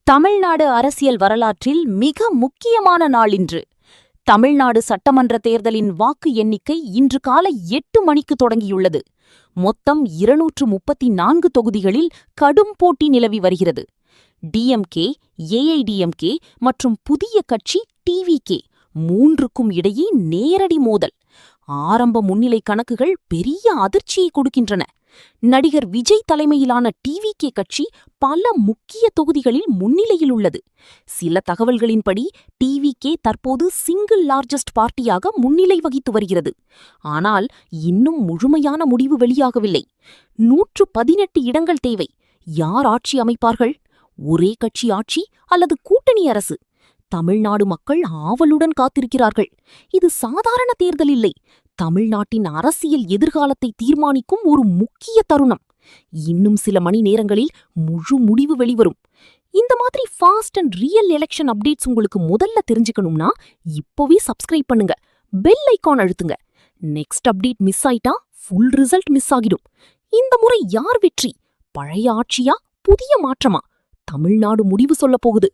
தமிழ்நாடு அரசியல் வரலாற்றில் மிக முக்கியமான நாள் இன்று. தமிழ்நாடு சட்டமன்ற தேர்தலின் வாக்கு எண்ணிக்கை இன்று காலை 8 மணிக்கு தொடங்கியுள்ளது. மொத்தம் 234 தொகுதிகளில் கடும் போட்டி நிலவி வருகிறது. டிஎம்கே, ஏஐடிஎம்கே மற்றும் புதிய கட்சி டிவிகே மூன்றுக்கும் இடையே நேரடி மோதல். ஆரம்ப முன்னிலை கணக்குகள் பெரிய அதிர்ச்சியை கொடுக்கின்றன. நடிகர் விஜய் தலைமையிலான டிவிகே கட்சி பல முக்கிய தொகுதிகளில் முன்னிலையில் உள்ளது. சில தகவல்களின்படி டிவிகே தற்போது சிங்கிள் லார்ஜஸ்ட் பார்ட்டியாக முன்னிலை வகித்து வருகிறது. ஆனால் இன்னும் முழுமையான முடிவு வெளியாகவில்லை. 118 இடங்கள் தேவை. யார் ஆட்சி அமைப்பார்கள்? ஒரே கட்சி ஆட்சி அல்லது கூட்டணி அரசு? தமிழ்நாடு மக்கள் ஆவலுடன் காத்திருக்கிறார்கள். இது சாதாரண தேர்தல் இல்லை, தமிழ்நாட்டின் அரசியல் எதிர்காலத்தை தீர்மானிக்கும் ஒரு முக்கிய தருணம். இன்னும் சில மணி நேரங்களில் முழு முடிவு வெளிவரும். இந்த மாதிரி fast and real election updates உங்களுக்கு முதல்ல தெரிஞ்சுக்கணும்னா இப்போவே சப்ஸ்கிரைப் பண்ணுங்க, பெல் ஐகான் அழுத்துங்க. நெக்ஸ்ட் அப்டேட் மிஸ் ஆயிட்டா ஃபுல் ரிசல்ட் மிஸ் ஆகிடும். இந்த முறை யார் வெற்றி? பழைய ஆட்சியா, புதிய மாற்றமா? தமிழ்நாடு முடிவு சொல்லப் போகுது.